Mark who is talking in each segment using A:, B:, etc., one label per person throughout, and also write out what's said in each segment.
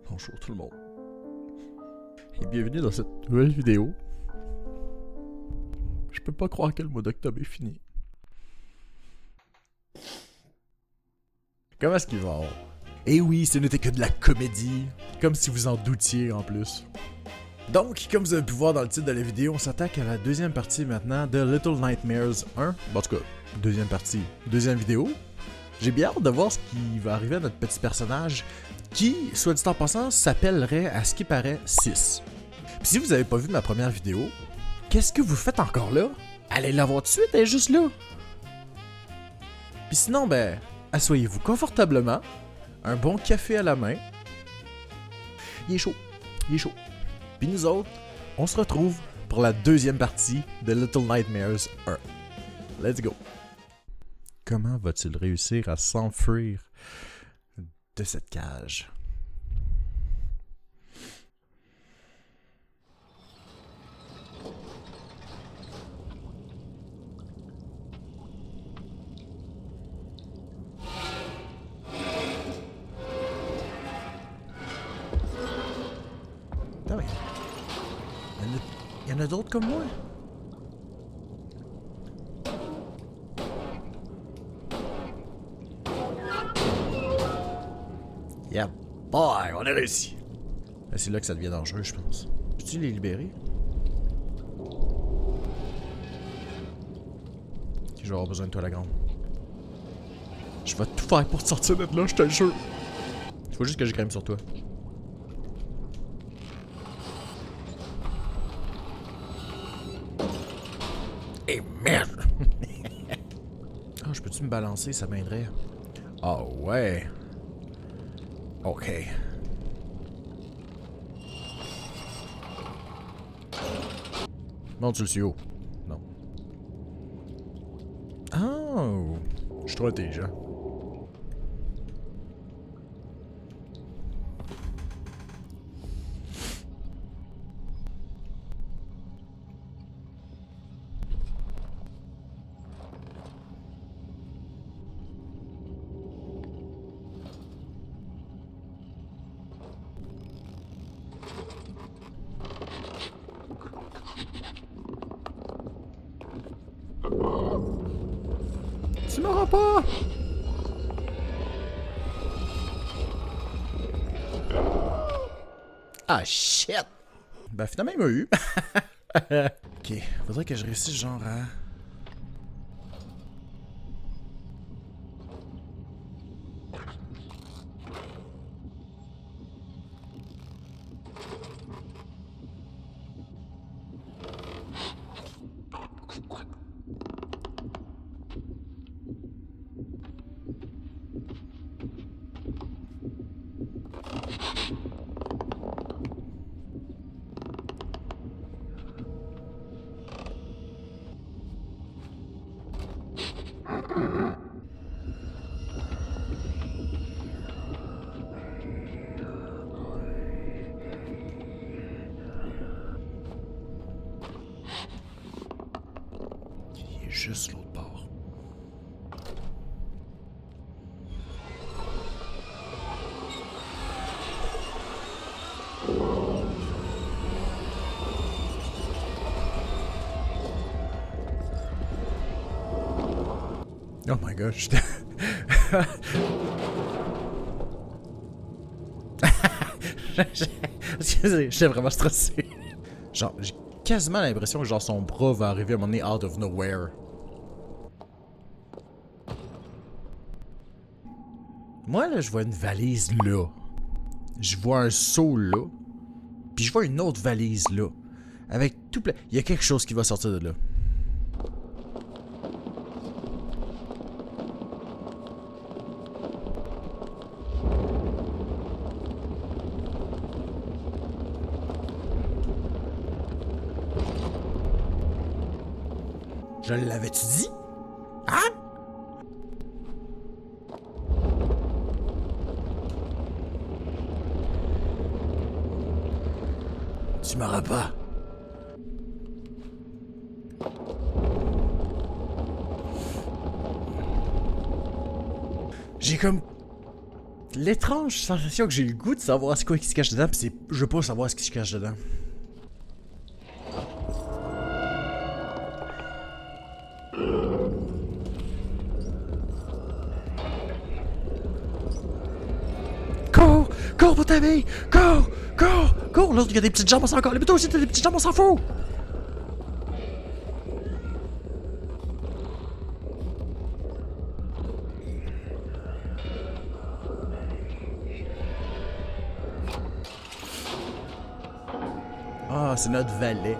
A: Bonjour tout le monde. Et bienvenue dans cette nouvelle vidéo. Je peux pas croire que le mois d'octobre est fini. Comment est-ce qu'il va? Eh oui, ce n'était que de la comédie. Comme si vous en doutiez en plus. Donc, comme vous avez pu voir dans le titre de la vidéo, on s'attaque à la deuxième partie maintenant de Little Nightmares 1. Bon, en tout cas, deuxième partie, deuxième vidéo. J'ai bien hâte de voir ce qui va arriver à notre petit personnage qui, soit dit en passant, s'appellerait à ce qui paraît 6. Puis si vous avez pas vu ma première vidéo, qu'est-ce que vous faites encore là? Allez la voir tout de suite, elle est juste là. Puis sinon, ben, asseyez-vous confortablement, un bon café à la main. Il est chaud, il est chaud. Puis nous autres, on se retrouve pour la deuxième partie de Little Nightmares 1. Let's go! Comment va-t-il réussir à s'enfuir de cette cage? Ah oui. Il y en a d'autres comme moi? Yeah, boy, on a réussi. Ben, c'est là que ça devient dangereux, je pense. Peux-tu les libérer? Ok, je vais avoir besoin de toi, la grande. Je vais tout faire pour te sortir de là, je te le jure. Il faut juste que je grimpe sur toi. Eh merde! Ah, je peux-tu me balancer, ça m'aiderait. Ah ouais. Ok. Monte sur le tuyau. Non. Oh! Je suis trop intelligent. Tu m'auras pas! Ah, shit! Ben, finalement, il m'a eu. Ok, faudrait que je réussisse genre à... Il est juste l'autre bord. Oh my gosh. J'étais vraiment stressé. Genre, j'ai quasiment l'impression que genre son bras va arriver à un moment donné out of nowhere. Moi là, je vois une valise là. Je vois un seau là. Puis je vois une autre valise là. Avec tout plein... Il y a quelque chose qui va sortir de là. Je l'avais-tu dit? Hein? Tu m'auras pas. J'ai comme... l'étrange sensation que j'ai le goût de savoir ce quoi qui se cache dedans, pis c'est... je veux pas savoir ce qui se cache dedans. Cours! Cours pour ta vie! Cours! Cours! Cours! L'autre, il y a des petites jambes, on s'en encore. Mais toi aussi, t'as des petites jambes, on s'en fout! Ah, c'est notre valet.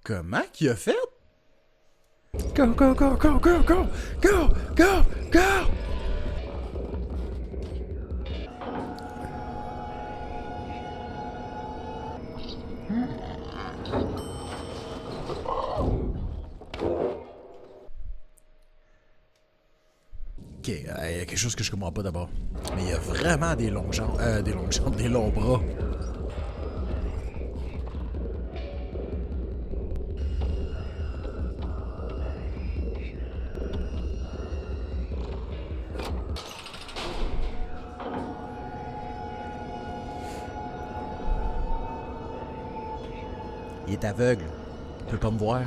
A: Comment qu'il a fait? Go, go, go, go, go, go! Go! Go! Go! Ok, il y a quelque chose que je comprends pas d'abord. Mais il y a vraiment des longues jambes. Des longues jambes, des longs bras. Il est aveugle. Il peut pas me voir.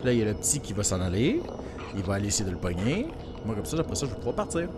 A: Là, il y a le petit qui va s'en aller. Il va aller essayer de le pogner. Moi, comme ça, après ça, je vais pouvoir partir.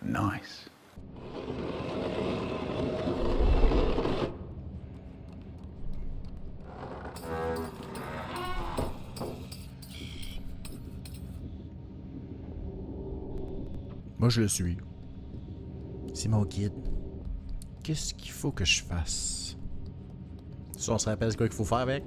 B: Nice.
A: Moi, je le suis. C'est mon guide. Qu'est-ce qu'il faut que je fasse? Ça, on se rappelle ce qu'il faut faire avec?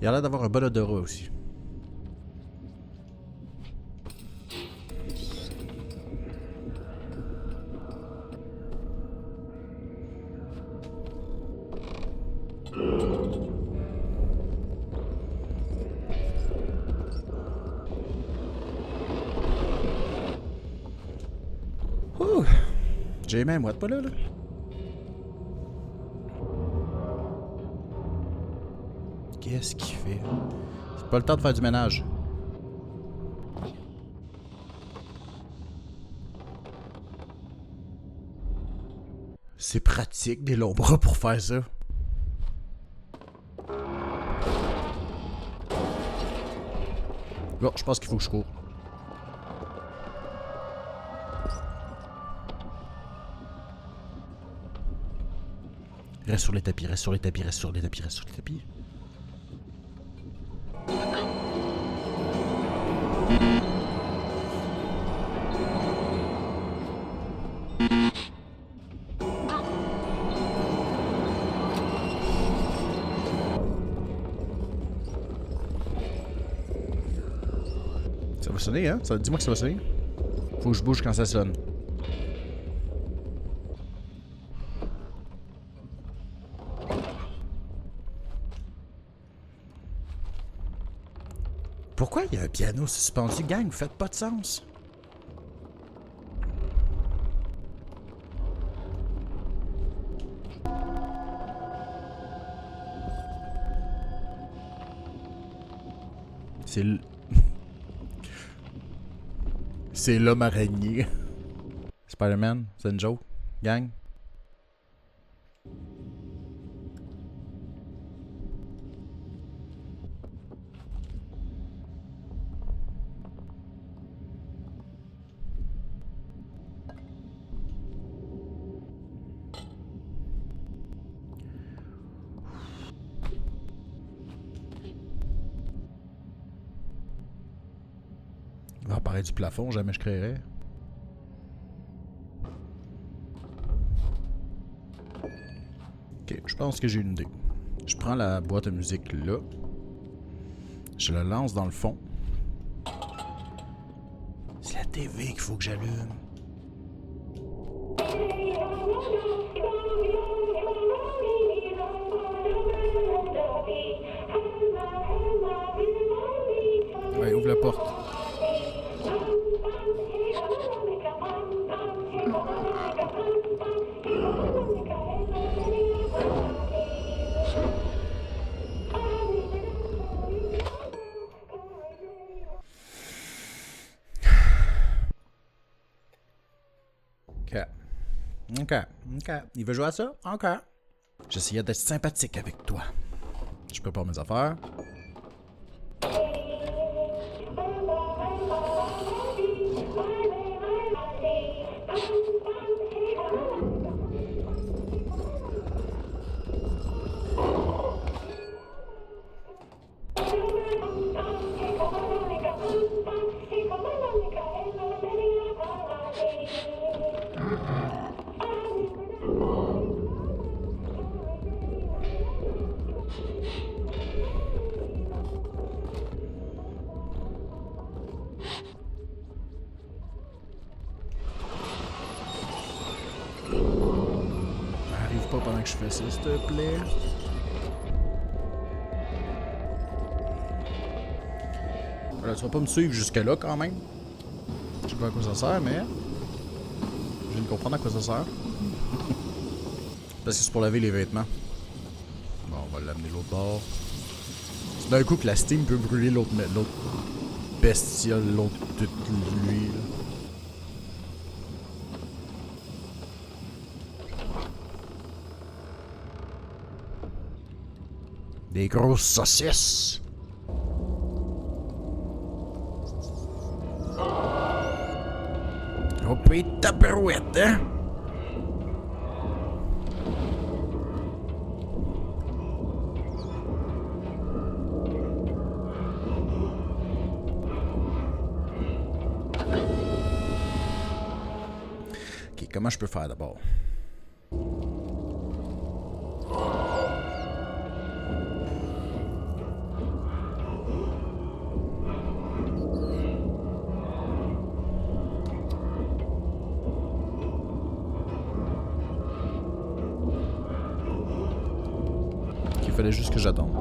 A: Il a l'air d'avoir un bon odorat aussi. J'ai même what pas là. Qu'est-ce qu'il fait? C'est pas le temps de faire du ménage. C'est pratique des longs bras pour faire ça. Bon, je pense qu'il faut que je cours. Reste sur les tapis, reste sur les tapis, reste sur les tapis, reste sur les tapis. Ça va sonner, hein? Dis-moi que ça va sonner. Faut que je bouge quand ça sonne. Pourquoi il y a un piano suspendu, gang? Vous faites pas de sens. C'est l... C'est l'homme araignée. Spider-Man, c'est une joke, gang. Il va apparaître du plafond, jamais je créerais. Ok, je pense que j'ai une idée. Je prends la boîte à musique là. Je la lance dans le fond. C'est la TV qu'il faut que j'allume. Ouais, ouvre la porte. Ok. Il veut jouer à ça? Ok. J'essayais d'être sympathique avec toi. Je prépare mes affaires. Arrive pas pendant que je fais ça, s'il te plaît. Voilà, tu vas pas me suivre jusque-là quand même. Je sais pas à quoi ça sert, mais je viens de comprendre à quoi ça sert. Parce que c'est pour laver les vêtements. Bon, on va l'amener l'autre bord. C'est d'un coup que la steam peut brûler l'autre bestiole, l'autre de lui. Des grosses saucisses. On peut être taperouette, hein? Ok, comment je peux faire d'abord? Il fallait juste que j'attende.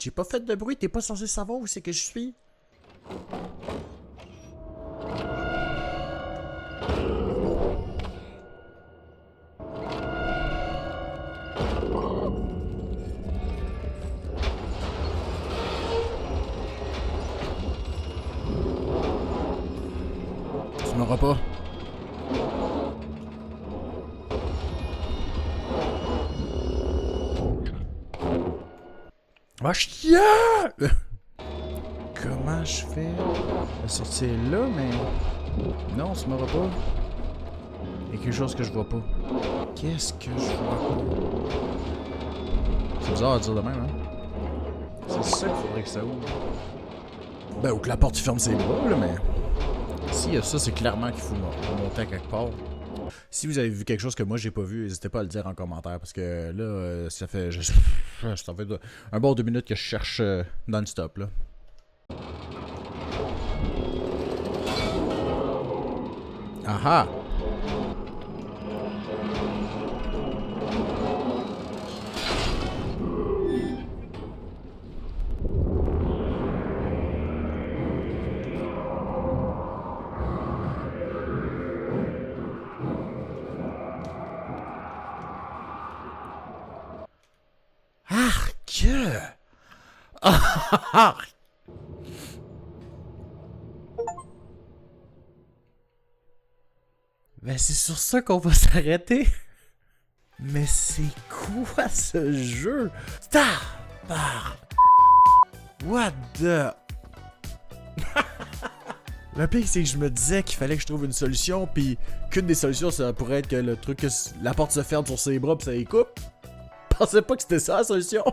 A: J'ai pas fait de bruit, t'es pas censé savoir où c'est que je suis? Tu m'auras pas. Va chier! Comment je fais? La sortie est là, mais... Non, ça m'aura pas. Il y a quelque chose que je vois pas. Qu'est-ce que je vois pas? C'est bizarre à dire de même, hein? C'est ça qu'il faudrait que ça ouvre. Ben, ou que la porte ferme ses bras, là, mais... S'il y a ça, c'est clairement qu'il faut monter à quelque part. Si vous avez vu quelque chose que moi j'ai pas vu, n'hésitez pas à le dire en commentaire, parce que là, ça fait... ça fait un bon 2 minutes que je cherche non-stop, là. Aha! Arc! Arc! Ben c'est sur ça qu'on va s'arrêter. Mais c'est quoi ce jeu? What the... Le pire, c'est que je me disais qu'il fallait que je trouve une solution, puis qu'une des solutions, ça pourrait être que le truc, que la porte se ferme sur ses bras, puis ça les coupe. Je pensais pas que c'était ça la solution.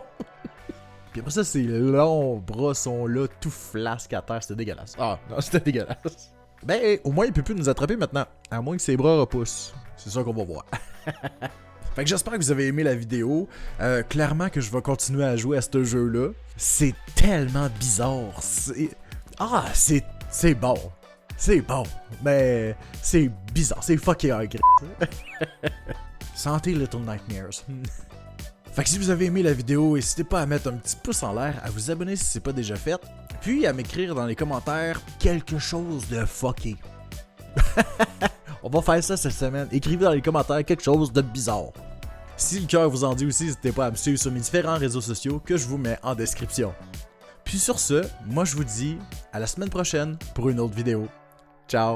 A: Puis après ça, ces longs bras sont là, tout flasque à terre, c'était dégueulasse. Ah, non, c'était dégueulasse. Ben, au moins, il peut plus nous attraper maintenant, à moins que ses bras repoussent. C'est ça qu'on va voir. Fait que j'espère que vous avez aimé la vidéo. Clairement que je vais continuer à jouer à ce jeu-là. C'est tellement bizarre. C'est bon. C'est bon. Mais c'est bizarre. C'est fucking agréable. Santé Little Nightmares. Fait que si vous avez aimé la vidéo, n'hésitez pas à mettre un petit pouce en l'air, à vous abonner si c'est pas déjà fait, puis à m'écrire dans les commentaires quelque chose de fucké. On va faire ça cette semaine. Écrivez dans les commentaires quelque chose de bizarre. Si le cœur vous en dit aussi, n'hésitez pas à me suivre sur mes différents réseaux sociaux que je vous mets en description. Puis sur ce, moi je vous dis à la semaine prochaine pour une autre vidéo. Ciao!